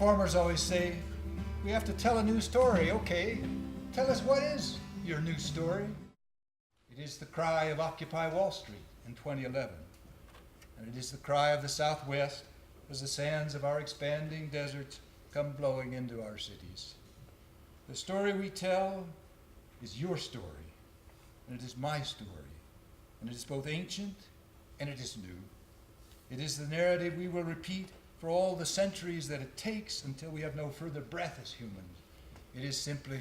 Reformers always say, we have to tell a new story. Okay, tell us, what is your new story? It is the cry of Occupy Wall Street in 2011. And it is the cry of the Southwest as the sands of our expanding deserts come blowing into our cities. The story we tell is your story, and it is my story, and it is both ancient and it is new. It is the narrative we will repeat for all the centuries that it takes until we have no further breath as humans. It is simply,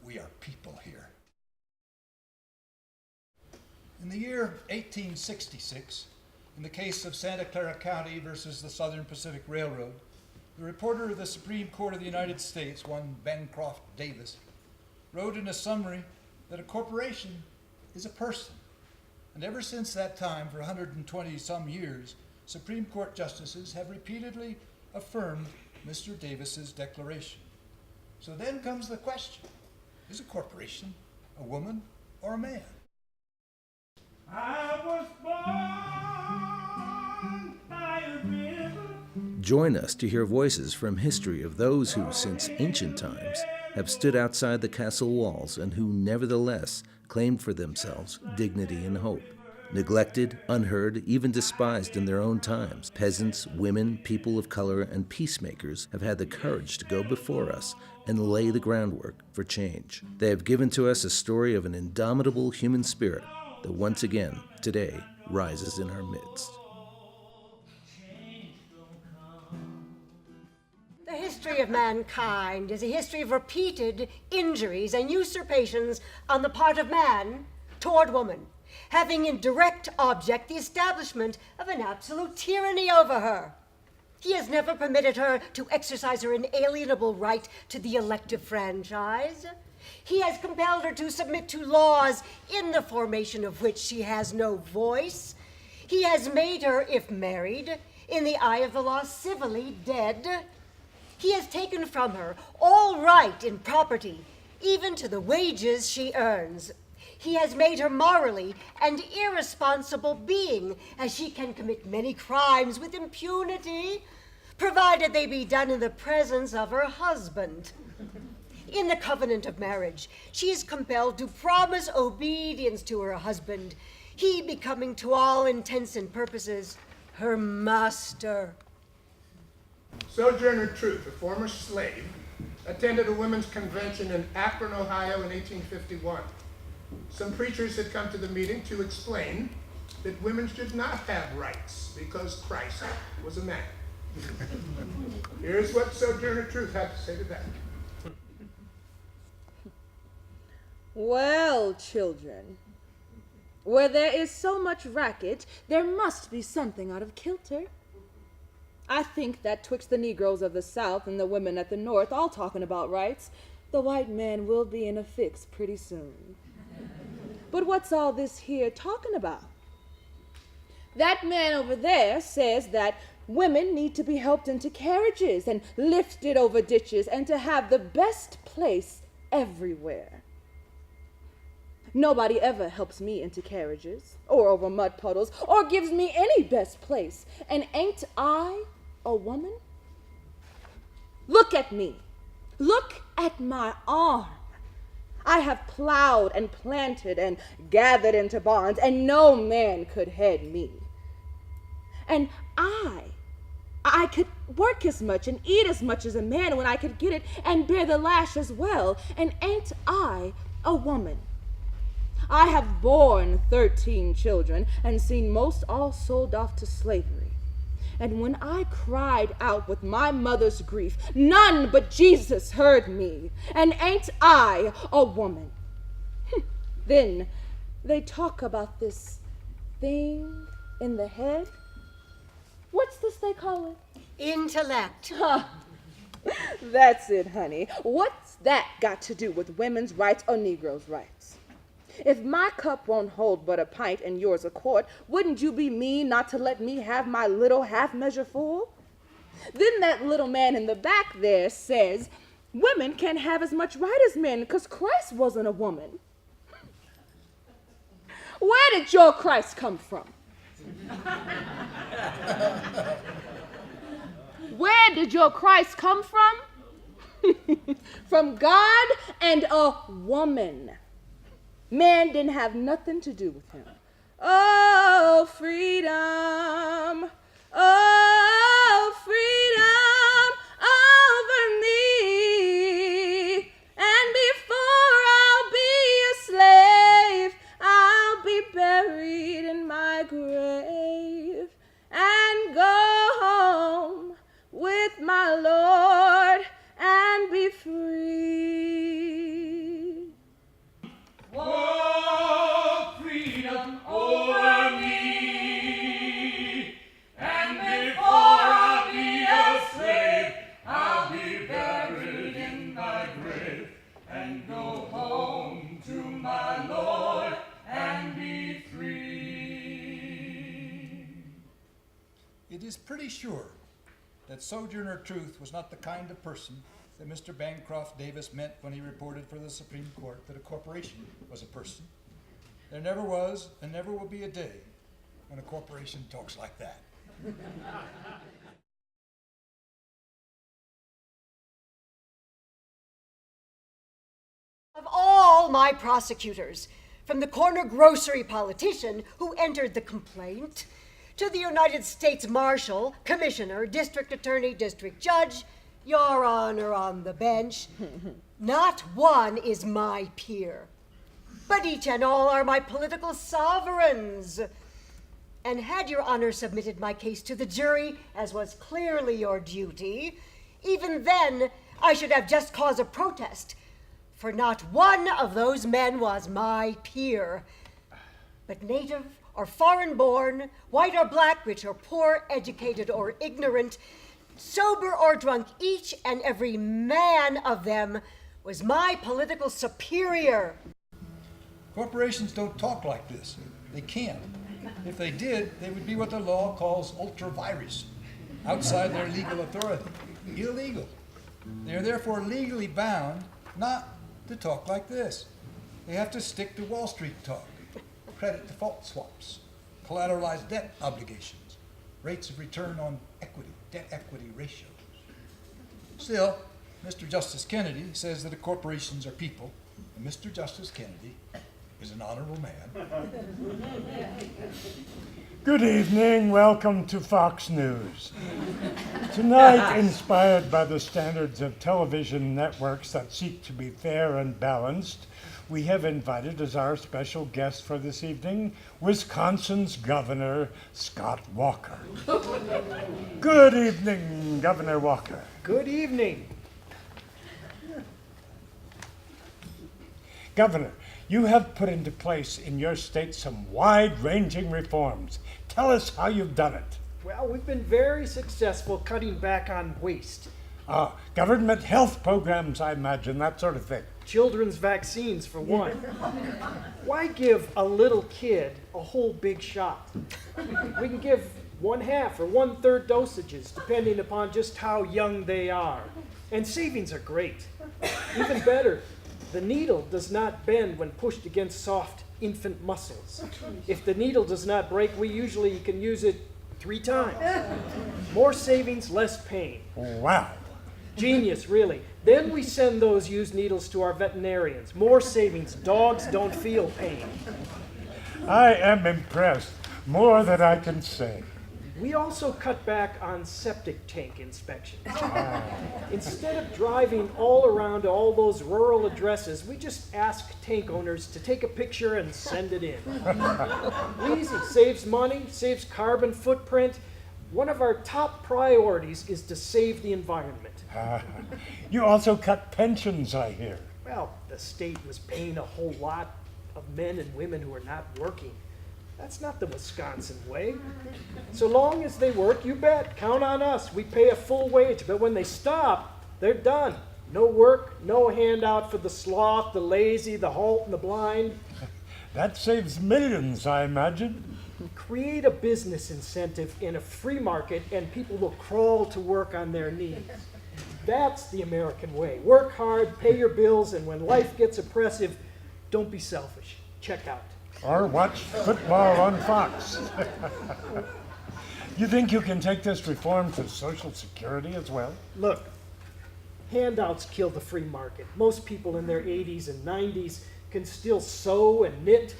we are people here. In the year 1866, in the case of Santa Clara County versus the Southern Pacific Railroad, the reporter of the Supreme Court of the United States, one Bancroft Davis, wrote in a summary that a corporation is a person. And ever since that time, for 120 some years, Supreme Court justices have repeatedly affirmed Mr. Davis's declaration. So then comes the question, is a corporation a woman or a man? I was born by a river. Join us to hear voices from history of those who, since ancient times, have stood outside the castle walls and who nevertheless claimed for themselves dignity and hope. Neglected, unheard, even despised in their own times, peasants, women, people of color, and peacemakers have had the courage to go before us and lay the groundwork for change. They have given to us a story of an indomitable human spirit that once again, today, rises in our midst. The history of mankind is a history of repeated injuries and usurpations on the part of man toward woman, having in direct object the establishment of an absolute tyranny over her. He has never permitted her to exercise her inalienable right to the elective franchise. He has compelled her to submit to laws in the formation of which she has no voice. He has made her, if married, in the eye of the law civilly dead. He has taken from her all right in property, even to the wages she earns. He has made her morally an irresponsible being, as she can commit many crimes with impunity, provided they be done in the presence of her husband. In the covenant of marriage, she is compelled to promise obedience to her husband, he becoming to all intents and purposes her master. Sojourner Truth, a former slave, attended a women's convention in Akron, Ohio in 1851. Some preachers had come to the meeting to explain that women should not have rights because Christ was a man. Here's what Sojourner Truth had to say to that. Well, children, where there is so much racket, there must be something out of kilter. I think that twixt the Negroes of the South and the women at the North all talking about rights, the white man will be in a fix pretty soon. But what's all this here talking about? That man over there says that women need to be helped into carriages and lifted over ditches and to have the best place everywhere. Nobody ever helps me into carriages or over mud puddles or gives me any best place. And ain't I a woman? Look at me. Look at my arm. I have plowed and planted and gathered into barns, and no man could head me. And I could work as much and eat as much as a man when I could get it and bear the lash as well. And ain't I a woman? I have borne 13 children and seen most all sold off to slavery. And when I cried out with my mother's grief, none but Jesus heard me. And ain't I a woman? Then they talk about this thing in the head. What's this they call it? Intellect. That's it, honey. What's that got to do with women's rights or Negroes' rights? If my cup won't hold but a pint and yours a quart, wouldn't you be mean not to let me have my little half measure full? Then that little man in the back there says women can't have as much right as men because Christ wasn't a woman. Where did your Christ come from? Where did your Christ come from? From God and a woman. Man didn't have nothing to do with him. Oh, freedom. Oh, freedom over me. And before I'll be a slave, I'll be buried in my grave and go home with my Lord and be free. Oh, freedom over me. And before I'll be a slave, I'll be buried in my grave and go home to my Lord and be free. It is pretty sure that Sojourner Truth was not the kind of person that Mr. Bancroft Davis meant when he reported for the Supreme Court that a corporation was a person. There never was and never will be a day when a corporation talks like that. Of all my prosecutors, from the corner grocery politician who entered the complaint, to the United States Marshal, Commissioner, District Attorney, District Judge, Your Honor on the bench, not one is my peer. But each and all are my political sovereigns. And had Your Honor submitted my case to the jury, as was clearly your duty, even then I should have just cause of protest, for not one of those men was my peer. But native or foreign-born, white or black, rich or poor, educated or ignorant, sober or drunk, each and every man of them was my political superior. Corporations don't talk like this. They can't. If they did, they would be what the law calls ultra vires, outside their legal authority, illegal. They are therefore legally bound not to talk like this. They have to stick to Wall Street talk, credit default swaps, collateralized debt obligations, rates of return on equity, debt-equity ratios. Still, Mr. Justice Kennedy says that corporations are people, and Mr. Justice Kennedy is an honorable man. Good evening. Welcome to Fox News. Tonight, inspired by the standards of television networks that seek to be fair and balanced, we have invited as our special guest for this evening, Wisconsin's Governor, Scott Walker. Good evening, Governor Walker. Good evening. Governor, you have put into place in your state some wide-ranging reforms. Tell us how you've done it. Well, we've been very successful cutting back on waste. Government health programs, I imagine, that sort of thing. Children's vaccines, for one. Why give a little kid a whole big shot? We can give 1/2 or 1/3 dosages, depending upon just how young they are. And savings are great. Even better, the needle does not bend when pushed against soft infant muscles. If the needle does not break, we usually can use it 3 times. More savings, less pain. Wow. Genius, really. Then we send those used needles to our veterinarians. More savings. Dogs don't feel pain. I am impressed. More than I can say. We also cut back on septic tank inspections. Instead of driving all around to all those rural addresses, we just ask tank owners to take a picture and send it in. Easy, saves money, saves carbon footprint. One of our top priorities is to save the environment. You also cut pensions, I hear. Well, the state was paying a whole lot of men and women who are not working. That's not the Wisconsin way. So long as they work, you bet, count on us. We pay a full wage, but when they stop, they're done. No work, no handout for the sloth, the lazy, the halt, and the blind. That saves millions, I imagine. Create a business incentive in a free market, and people will crawl to work on their knees. That's the American way. Work hard, pay your bills, and when life gets oppressive, don't be selfish. Check out. Or watch football on Fox. You think you can take this reform to Social Security as well? Look, handouts kill the free market. Most people in their 80s and 90s can still sew and knit.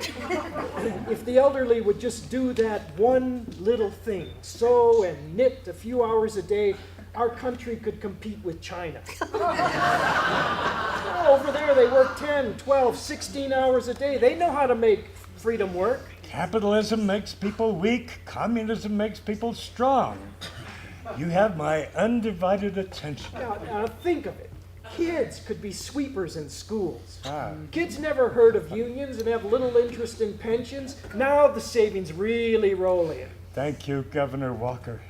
If the elderly would just do that one little thing, sew and knit a few hours a day, our country could compete with China. Over there, they work 10, 12, 16 hours a day. They know how to make freedom work. Capitalism makes people weak. Communism makes people strong. You have my undivided attention. Now think of it. Kids could be sweepers in schools. Ah. Kids never heard of unions and have little interest in pensions. Now the savings really roll in. Thank you, Governor Walker.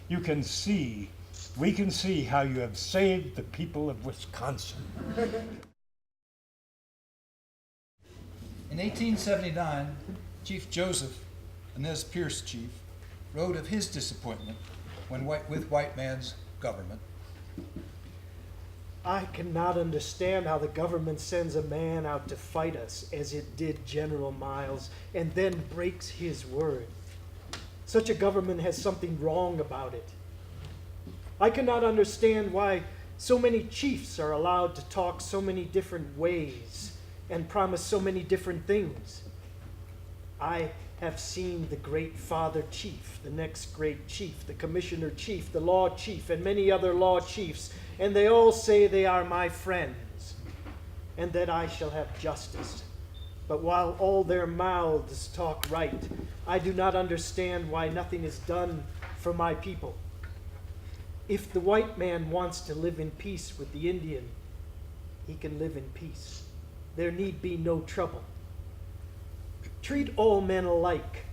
We can see how you have saved the people of Wisconsin. In 1879, Chief Joseph, a Nez Perce chief, wrote of his disappointment with white man's government. I cannot understand how the government sends a man out to fight us as it did General Miles and then breaks his word. Such a government has something wrong about it. I cannot understand why so many chiefs are allowed to talk so many different ways and promise so many different things. I have seen the great father chief, the next great chief, the commissioner chief, the law chief, and many other law chiefs, and they all say they are my friends and that I shall have justice. But while all their mouths talk right, I do not understand why nothing is done for my people. If the white man wants to live in peace with the Indian, he can live in peace. There need be no trouble. Treat all men alike.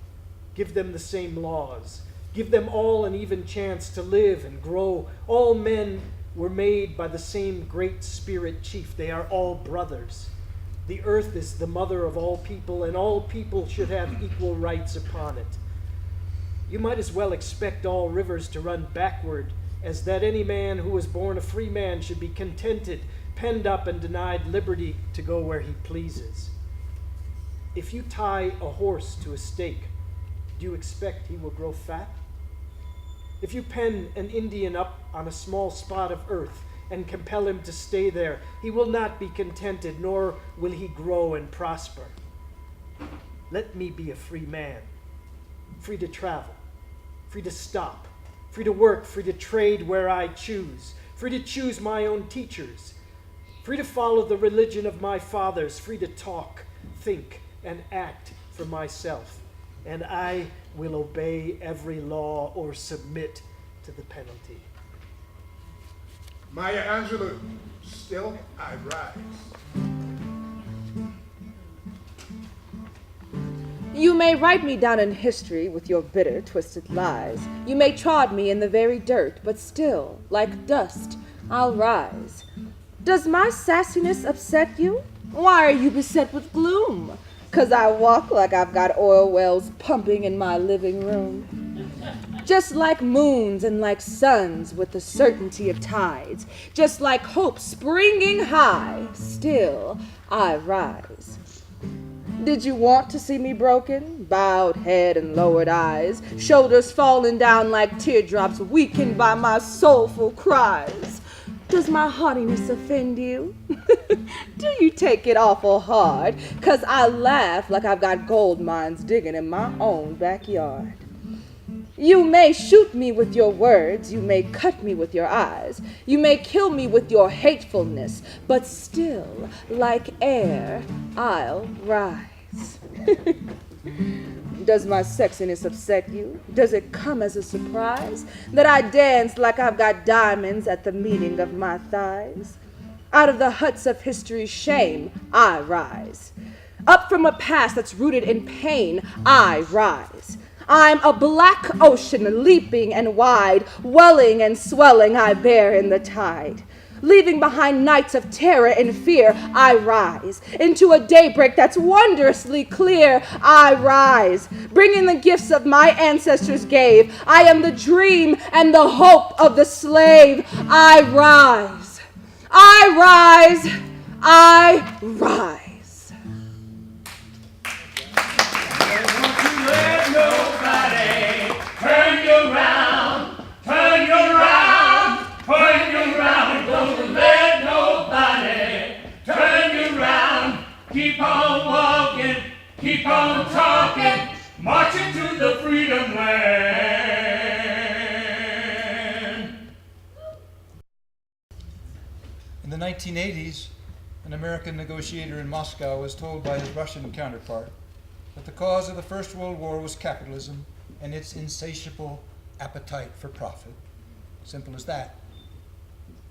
Give them the same laws. Give them all an even chance to live and grow. All men were made by the same great spirit chief. They are all brothers. The earth is the mother of all people, and all people should have equal rights upon it. You might as well expect all rivers to run backward as that any man who was born a free man should be contented, penned up, and denied liberty to go where he pleases. If you tie a horse to a stake, do you expect he will grow fat? If you pen an Indian up on a small spot of earth and compel him to stay there, he will not be contented, nor will he grow and prosper. Let me be a free man, free to travel, free to stop, free to work, free to trade where I choose, free to choose my own teachers, free to follow the religion of my fathers, free to talk, think, and act for myself. And I will obey every law or submit to the penalty. Maya Angelou, still I rise. You may write me down in history with your bitter, twisted lies. You may trod me in the very dirt, but still, like dust, I'll rise. Does my sassiness upset you? Why are you beset with gloom? 'Cause I walk like I've got oil wells pumping in my living room. Just like moons and like suns with the certainty of tides, just like hope springing high, still I rise. Did you want to see me broken? Bowed head and lowered eyes, shoulders falling down like teardrops, weakened by my soulful cries. Does my haughtiness offend you? Do you take it awful hard? 'Cause I laugh like I've got gold mines digging in my own backyard. You may shoot me with your words, you may cut me with your eyes, you may kill me with your hatefulness, but still, like air, I'll rise. Does my sexiness upset you? Does it come as a surprise that I dance like I've got diamonds at the meeting of my thighs? Out of the huts of history's shame, I rise. Up from a past that's rooted in pain, I rise. I'm a black ocean leaping and wide, welling and swelling I bear in the tide. Leaving behind nights of terror and fear, I rise. Into a daybreak that's wondrously clear, I rise. Bringing the gifts of my ancestors gave, I am the dream and the hope of the slave. I rise. I rise. I rise. Don't you let nobody turn you around. keep on walking, keep on talking, marching to the freedom land. In the 1980s, an American negotiator in Moscow was told by his Russian counterpart that the cause of the First World War was capitalism and its insatiable appetite for profit. Simple as that.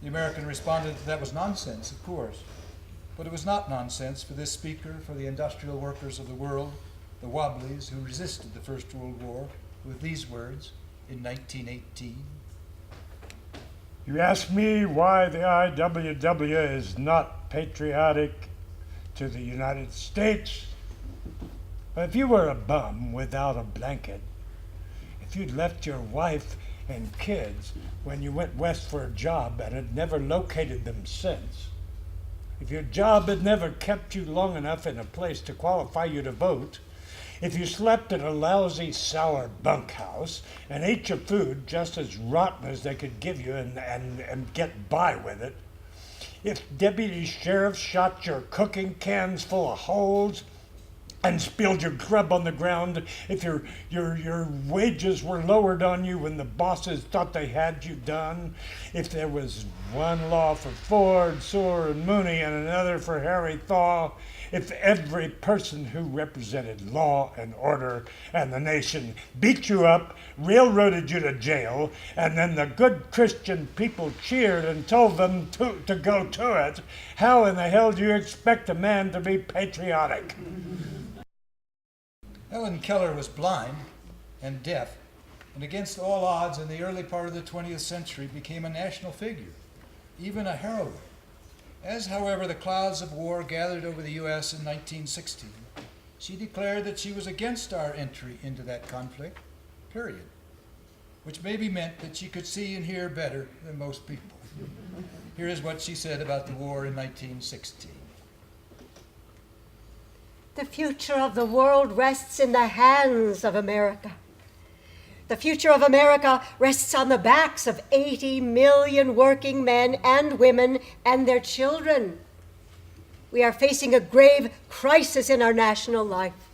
The American responded that was nonsense, of course. But it was not nonsense for this speaker for the industrial workers of the world, the Wobblies, who resisted the First World War with these words in 1918. You ask me why the IWW is not patriotic to the United States? If you were a bum without a blanket, if you'd left your wife and kids when you went west for a job and had never located them since, if your job had never kept you long enough in a place to qualify you to vote, if you slept in a lousy, sour bunkhouse and ate your food just as rotten as they could give you and get by with it, if deputy sheriffs shot your cooking cans full of holes and spilled your grub on the ground, if your wages were lowered on you when the bosses thought they had you done, if there was one law for Ford, Seward, and Mooney and another for Harry Thaw, if every person who represented law and order and the nation beat you up, railroaded you to jail, and then the good Christian people cheered and told them to go to it, how in the hell do you expect a man to be patriotic? Helen Keller was blind and deaf, and against all odds in the early part of the 20th century became a national figure, even a heroine. As, however, the clouds of war gathered over the U.S. in 1916, she declared that she was against our entry into that conflict, period, which maybe meant that she could see and hear better than most people. Here is what she said about the war in 1916. The future of the world rests in the hands of America. The future of America rests on the backs of 80 million working men and women and their children. We are facing a grave crisis in our national life.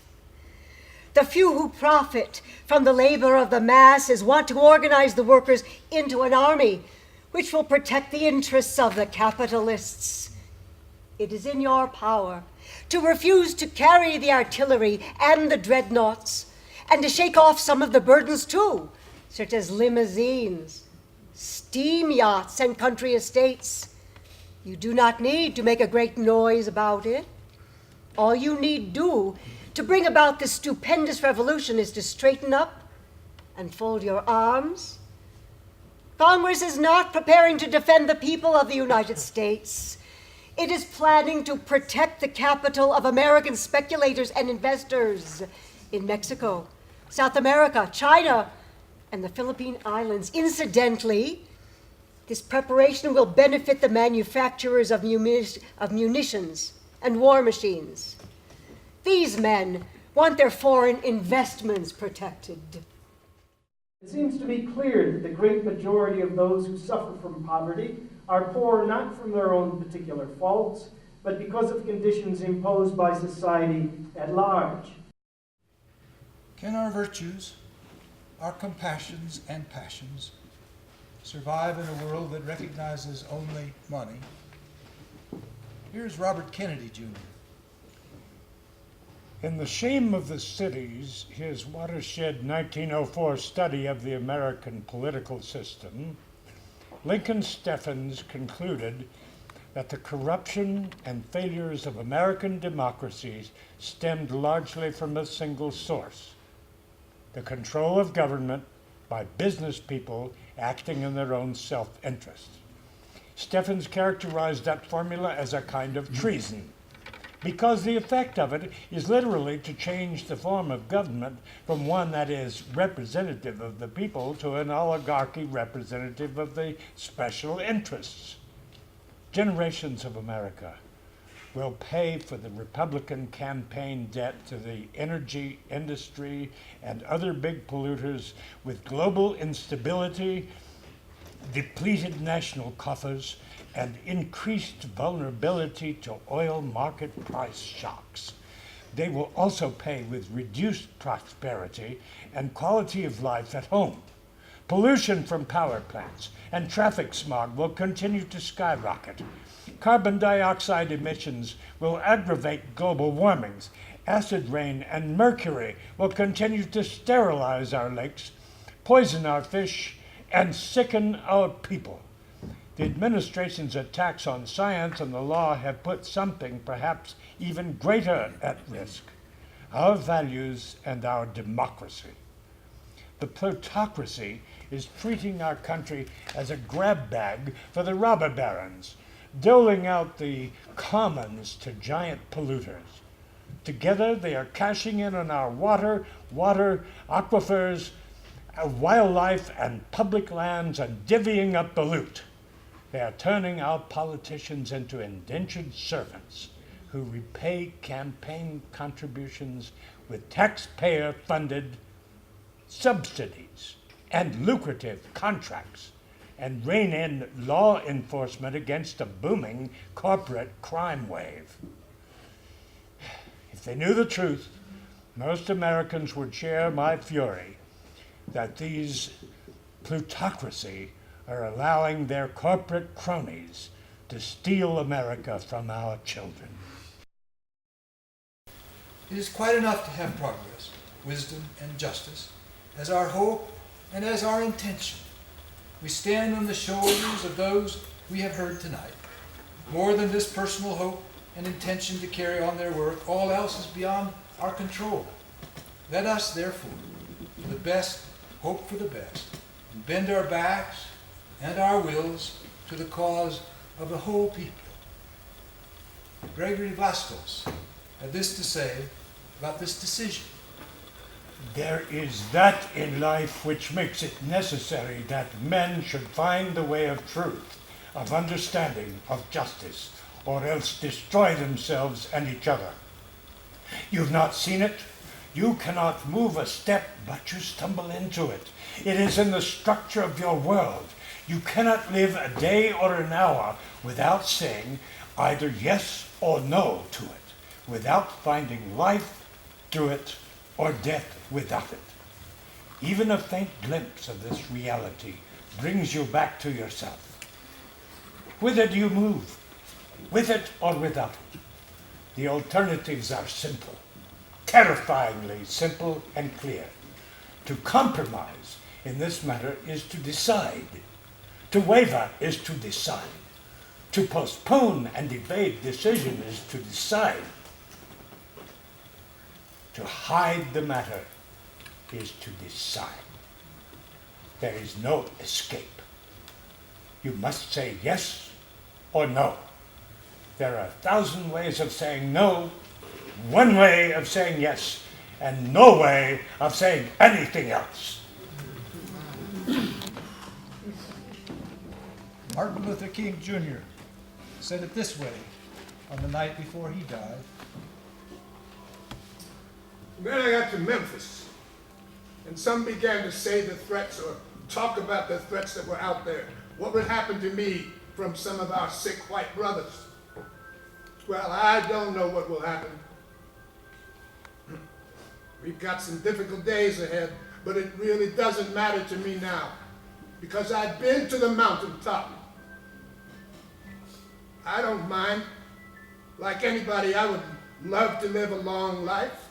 The few who profit from the labor of the masses want to organize the workers into an army which will protect the interests of the capitalists. It is in your power to refuse to carry the artillery and the dreadnoughts, and to shake off some of the burdens too, such as limousines, steam yachts, and country estates. You do not need to make a great noise about it. All you need do to bring about this stupendous revolution is to straighten up and fold your arms. Congress is not preparing to defend the people of the United States. It is planning to protect the capital of American speculators and investors in Mexico, South America, China, and the Philippine Islands. Incidentally, this preparation will benefit the manufacturers of munitions and war machines. These men want their foreign investments protected. It seems to be clear that the great majority of those who suffer from poverty are poor not from their own particular faults, but because of conditions imposed by society at large. Can our virtues, our compassions and passions, survive in a world that recognizes only money? Here's Robert Kennedy, Jr. In The Shame of the Cities, his watershed 1904 study of the American political system, Lincoln Steffens concluded that the corruption and failures of American democracies stemmed largely from a single source: the control of government by business people acting in their own self-interest. Steffens characterized that formula as a kind of treason, because the effect of it is literally to change the form of government from one that is representative of the people to an oligarchy representative of the special interests. Generations of America will pay for the Republican campaign debt to the energy industry and other big polluters with global instability, depleted national coffers, and increased vulnerability to oil market price shocks. They will also pay with reduced prosperity and quality of life at home. Pollution from power plants and traffic smog will continue to skyrocket. Carbon dioxide emissions will aggravate global warmings. Acid rain and mercury will continue to sterilize our lakes, poison our fish, and sicken our people. The administration's attacks on science and the law have put something perhaps even greater at risk: our values and our democracy. The plutocracy is treating our country as a grab bag for the robber barons, doling out the commons to giant polluters. Together they are cashing in on our water, aquifers, wildlife, and public lands, and divvying up the loot. They are turning our politicians into indentured servants who repay campaign contributions with taxpayer-funded subsidies and lucrative contracts, and rein in law enforcement against a booming corporate crime wave. If they knew the truth, most Americans would share my fury that these plutocracy are allowing their corporate cronies to steal America from our children. It is quite enough to have progress, wisdom, and justice as our hope and as our intention. We stand on the shoulders of those we have heard tonight. More than this personal hope and intention to carry on their work, all else is beyond our control. Let us, therefore, for the best, hope for the best, and bend our backs and our wills to the cause of the whole people. Gregory Vastos had this to say about this decision. There is that in life which makes it necessary that men should find the way of truth, of understanding, of justice, or else destroy themselves and each other. You've not seen it? You cannot move a step, but you stumble into it. It is in the structure of your world. You cannot live a day or an hour without saying either yes or no to it, without finding life through it or death without it. Even a faint glimpse of this reality brings you back to yourself. Whither do you move? With it or without it? The alternatives are simple, terrifyingly simple and clear. To compromise in this matter is to decide. To waver is to decide. To postpone and evade decision is to decide. To hide the matter is to decide. There is no escape. You must say yes or no. There are 1,000 ways of saying no, one way of saying yes, and no way of saying anything else. Martin Luther King Jr. said it this way on the night before he died. Then I got to Memphis, and some began to say the threats or talk about the threats that were out there. What would happen to me from some of our sick white brothers? Well, I don't know what will happen. We've got some difficult days ahead, but it really doesn't matter to me now, because I've been to the mountaintop. I don't mind. Like anybody, I would love to live a long life.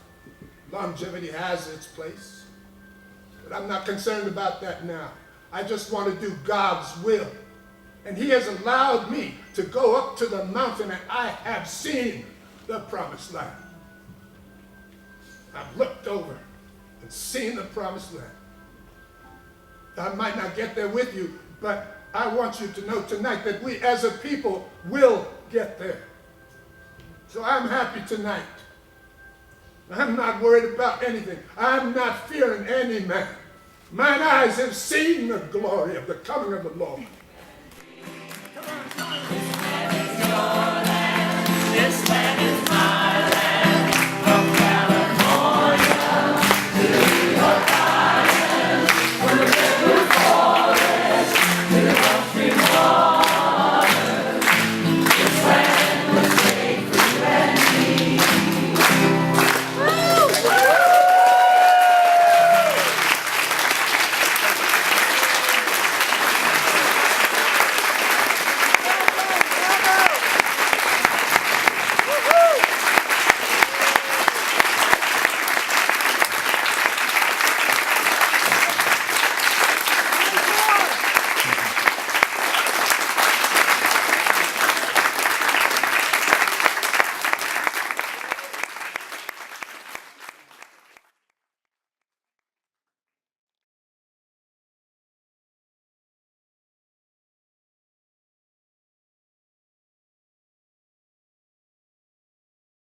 Longevity has its place. But I'm not concerned about that now. I just want to do God's will. And He has allowed me to go up to the mountain, and I have seen the promised land. I've looked over and seen the promised land. I might not get there with you, but I want you to know tonight that we as a people will get there. So I'm happy tonight. I'm not worried about anything. I'm not fearing any man. Mine eyes have seen the glory of the coming of the Lord. Come on, come on.